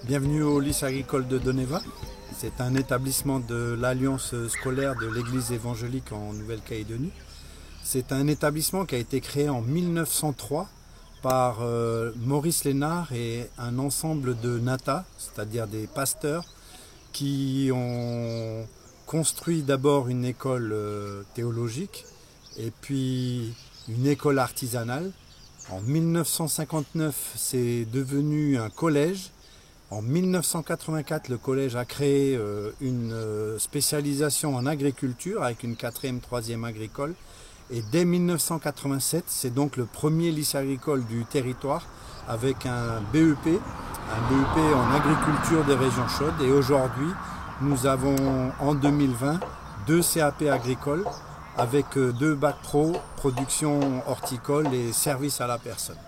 Bienvenue au lycée agricole de Doneva. C'est un établissement de l'Alliance scolaire de l'Église évangélique en Nouvelle-Calédonie. C'est un établissement qui a été créé en 1903 par Maurice Lénard et un ensemble de natas, c'est-à-dire des pasteurs, qui ont construit d'abord une école théologique et puis une école artisanale. En 1959, c'est devenu un collège. En 1984, le collège a créé une spécialisation en agriculture avec une 4e, 3e agricole. Et dès 1987, c'est donc le premier lycée agricole du territoire avec un BEP en agriculture des régions chaudes. Et aujourd'hui, nous avons en 2020 deux CAP agricoles avec deux bacs pro, production horticole et service à la personne.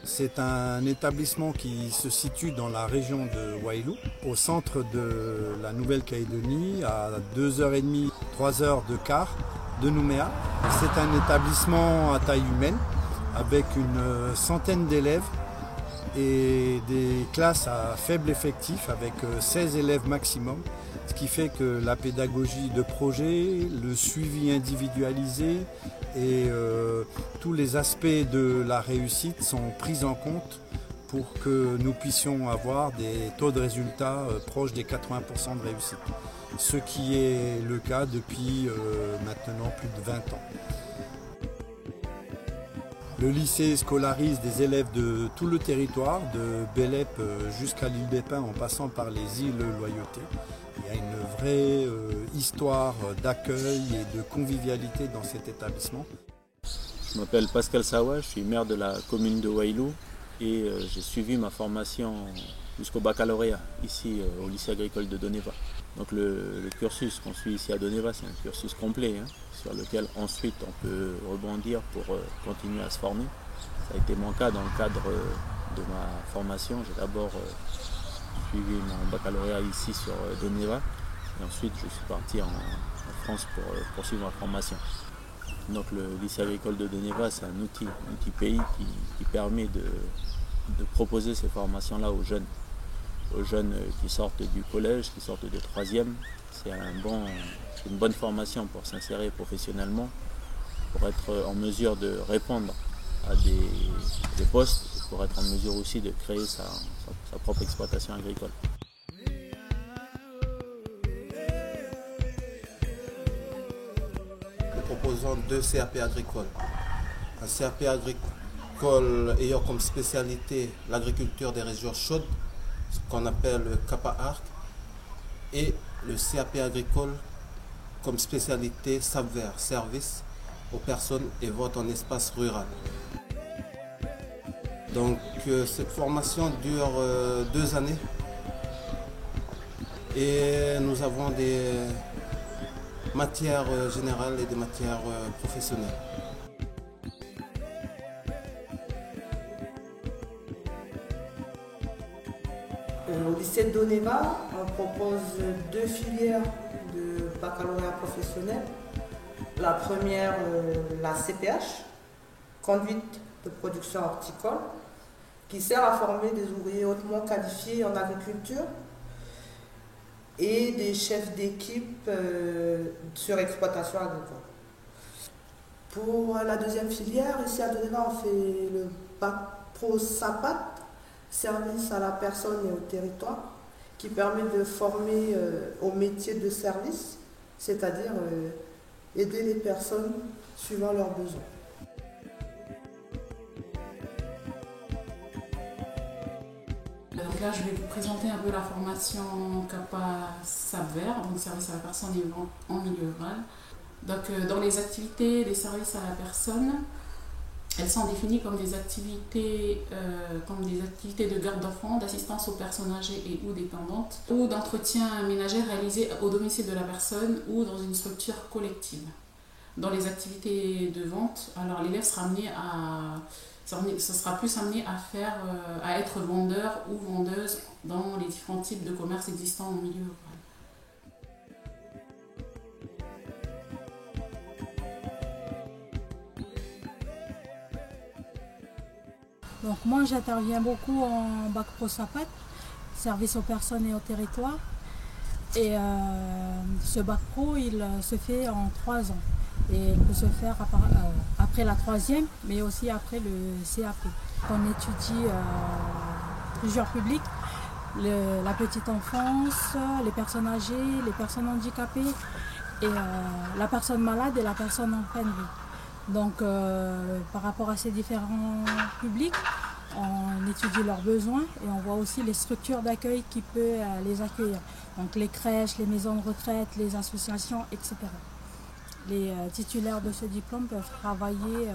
C'est un établissement qui se situe dans la région de Wailou, au centre de la Nouvelle-Calédonie, à 2h30, 3h de car de Nouméa. C'est un établissement à taille humaine, avec une centaine d'élèves et des classes à faible effectif, avec 16 élèves maximum, ce qui fait que la pédagogie de projet, le suivi individualisé et tous les aspects de la réussite sont pris en compte pour que nous puissions avoir des taux de résultats proches des 80% de réussite. Ce qui est le cas depuis maintenant plus de 20 ans. Le lycée scolarise des élèves de tout le territoire, de Bélep jusqu'à l'île des Pins en passant par les îles Loyauté. Il y a une vraie histoire d'accueil et de convivialité dans cet établissement. Je m'appelle Pascal Sawa, je suis maire de la commune de Wailou et j'ai suivi ma formation jusqu'au baccalauréat ici au lycée agricole de Doneva. Donc le cursus qu'on suit ici à Doneva, c'est un cursus complet sur lequel ensuite on peut rebondir pour continuer à se former. Ça a été mon cas dans le cadre de ma formation. J'ai d'abord suivi mon baccalauréat ici sur Doneva et ensuite je suis parti en France pour poursuivre ma formation. Donc le lycée agricole de Doneva, c'est un outil pays qui permet de proposer ces formations-là aux jeunes qui sortent du collège, qui sortent de 3e. C'est une bonne formation pour s'insérer professionnellement, pour être en mesure de répondre à des postes, et pour être en mesure aussi de créer sa propre exploitation agricole. Nous proposons deux CAP agricoles. Un CAP agricole ayant comme spécialité l'agriculture des régions chaudes, ce qu'on appelle le CAPA Arc, et le CAP agricole comme spécialité SAPVER, service aux personnes et vente en espace rural. Donc cette formation dure 2 années et nous avons des matières générales et des matières professionnelles. Au lycée de Doneva, on propose 2 filières de baccalauréat professionnel. La première, la CPH, conduite de production horticole, qui sert à former des ouvriers hautement qualifiés en agriculture et des chefs d'équipe sur exploitation agricole. Pour la deuxième filière, ici à Doneva, on fait le bac pro SAPAT, service à la personne et au territoire, qui permet de former au métier de service, c'est-à-dire aider les personnes suivant leurs besoins. Donc là, je vais vous présenter un peu la formation CAPA SAPVER, donc service à la personne et vente en milieu rural. Donc dans les activités des services à la personne, elles sont définies comme des activités de garde d'enfants, d'assistance aux personnes âgées et ou dépendantes, ou d'entretien ménager réalisé au domicile de la personne ou dans une structure collective. Dans les activités de vente, alors l'élève sera plus amené à être vendeur ou vendeuse dans les différents types de commerces existants au milieu rural. Donc moi j'interviens beaucoup en bac pro SAPAT, service aux personnes et au territoire. Et ce bac pro il se fait en 3 ans. Et il peut se faire après la 3e, mais aussi après le CAP. On étudie plusieurs publics, la petite enfance, les personnes âgées, les personnes handicapées, et la personne malade et la personne en fin de vie. Donc par rapport à ces différents publics, on étudie leurs besoins et on voit aussi les structures d'accueil qui peuvent les accueillir. Donc les crèches, les maisons de retraite, les associations, etc. Les titulaires de ce diplôme peuvent travailler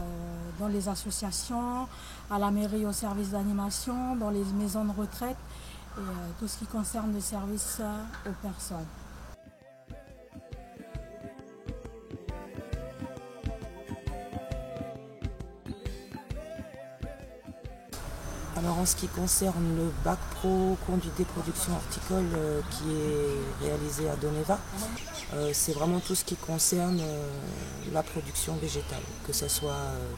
dans les associations, à la mairie au service d'animation, dans les maisons de retraite et tout ce qui concerne le service aux personnes. Alors en ce qui concerne le bac pro conduite des productions horticoles qui est réalisé à Doneva, c'est vraiment tout ce qui concerne la production végétale, que ce soit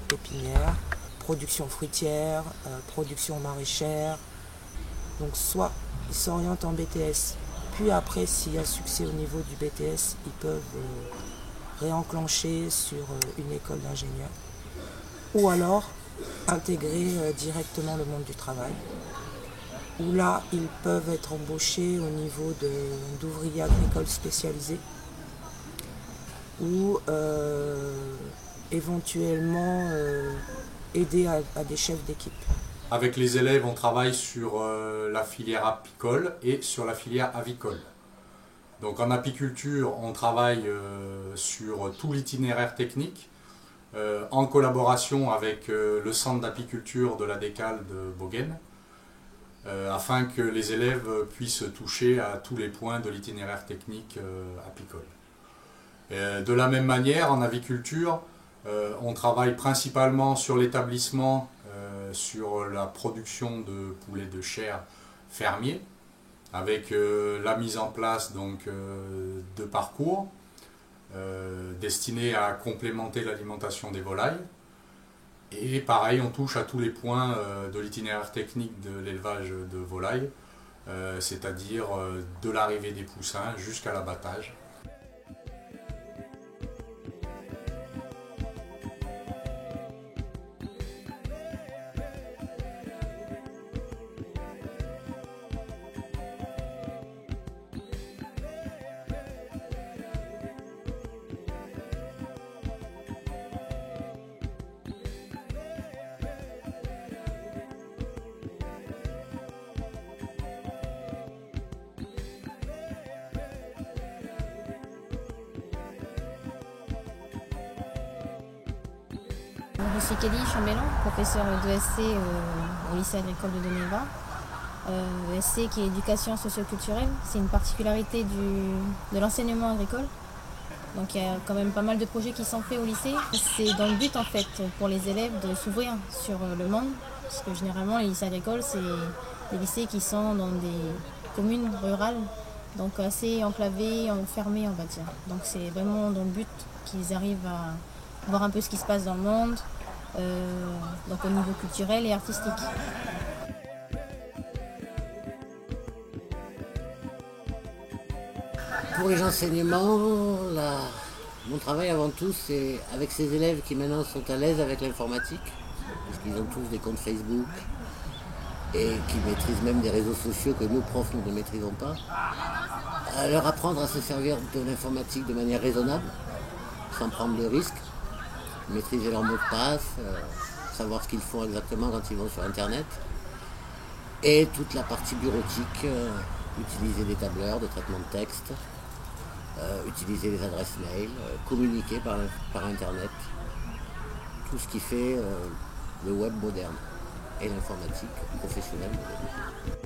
pépinière, production fruitière, production maraîchère. Donc soit ils s'orientent en BTS, puis après s'il y a succès au niveau du BTS, ils peuvent réenclencher sur une école d'ingénieur. Ou alors intégrer directement le monde du travail, où là ils peuvent être embauchés au niveau d'ouvriers agricoles spécialisés ou éventuellement aider à des chefs d'équipe. Avec les élèves, on travaille sur la filière apicole et sur la filière avicole. Donc en apiculture, on travaille sur tout l'itinéraire technique, en collaboration avec le centre d'apiculture de la Décale de Bogen, afin que les élèves puissent toucher à tous les points de l'itinéraire technique apicole. De la même manière, en aviculture, on travaille principalement sur l'établissement, sur la production de poulets de chair fermiers, avec la mise en place donc, de parcours, destiné à complémenter l'alimentation des volailles. Et pareil, on touche à tous les points de l'itinéraire technique de l'élevage de volailles, c'est-à-dire de l'arrivée des poussins jusqu'à l'abattage. Je suis Kelly Chambellan, professeure d'ESC au lycée agricole de Doneva. ESC qui est éducation socio-culturelle, c'est une particularité de l'enseignement agricole. Donc il y a quand même pas mal de projets qui sont faits au lycée. C'est dans le but en fait pour les élèves de s'ouvrir sur le monde, parce que généralement les lycées agricoles c'est des lycées qui sont dans des communes rurales, donc assez enclavées, enfermées on va dire. Donc c'est vraiment dans le but qu'ils arrivent à voir un peu ce qui se passe dans le monde, donc au niveau culturel et artistique. Pour les enseignements, mon travail avant tout, c'est avec ces élèves qui maintenant sont à l'aise avec l'informatique, parce qu'ils ont tous des comptes Facebook et qui maîtrisent même des réseaux sociaux que nous, profs, nous ne maîtrisons pas, à leur apprendre à se servir de l'informatique de manière raisonnable, sans prendre de risques, maîtriser leur mot de passe, savoir ce qu'ils font exactement quand ils vont sur Internet, et toute la partie bureautique, utiliser des tableurs de traitement de texte, utiliser les adresses mail, communiquer par Internet, tout ce qui fait le web moderne et l'informatique professionnelle moderne.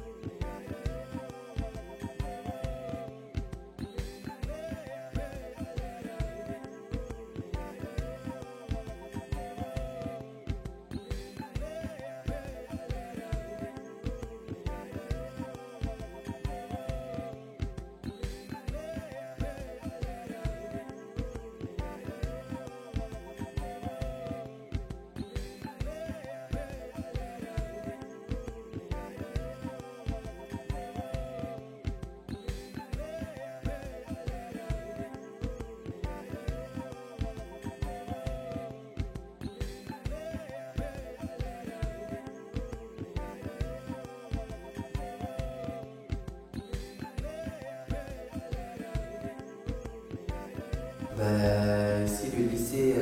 Ici, le lycée,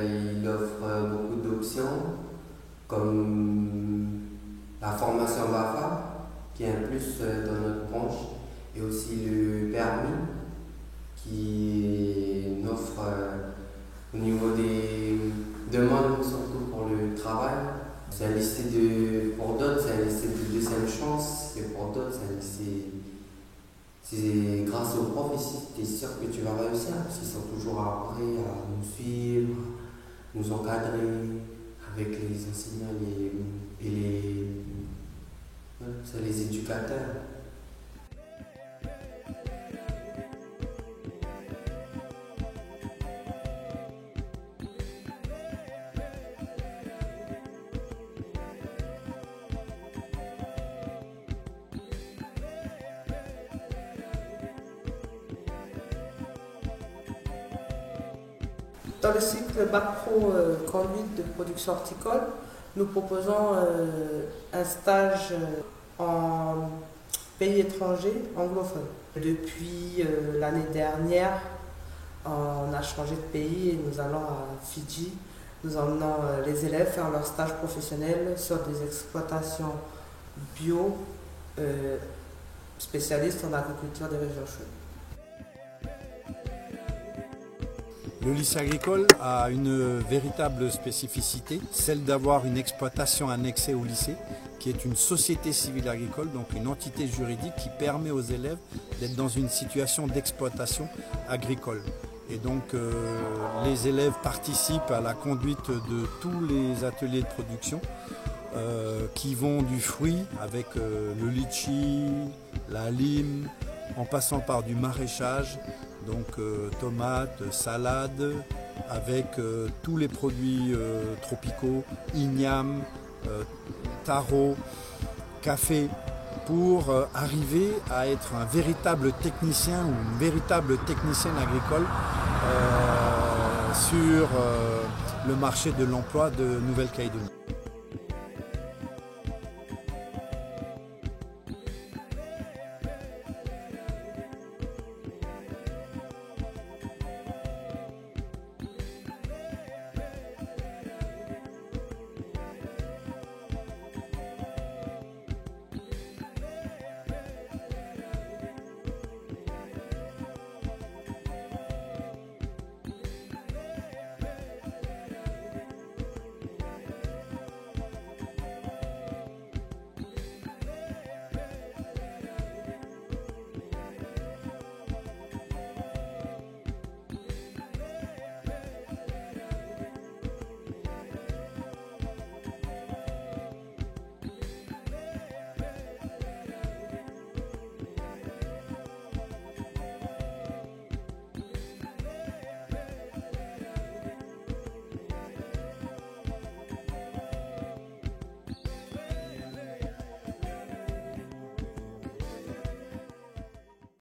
il offre beaucoup d'options, comme la formation BAFA, qui est un plus dans notre branche, et aussi le permis, qui offre au niveau des demandes, surtout pour le travail. C'est un lycée pour d'autres, c'est un lycée de deuxième chance, et pour d'autres, c'est un lycée. C'est grâce aux profs ici, tu es sûr que tu vas réussir, parce qu'ils sont toujours prêts à nous suivre, nous encadrer avec les enseignants et les éducateurs. Dans le cycle Bac Pro conduite de production horticole, nous proposons un stage en pays étranger anglophone. Depuis l'année dernière, on a changé de pays et nous allons à Fidji. Nous emmenons les élèves faire leur stage professionnel sur des exploitations bio spécialistes en agriculture des régions chaudes. Le lycée agricole a une véritable spécificité, celle d'avoir une exploitation annexée au lycée, qui est une société civile agricole, donc une entité juridique qui permet aux élèves d'être dans une situation d'exploitation agricole. Et donc les élèves participent à la conduite de tous les ateliers de production qui vont du fruit avec le litchi, la lime, en passant par du maraîchage, donc tomates, salades, avec tous les produits tropicaux, igname, taro, café, pour arriver à être un véritable technicien ou une véritable technicienne agricole sur le marché de l'emploi de Nouvelle-Calédonie.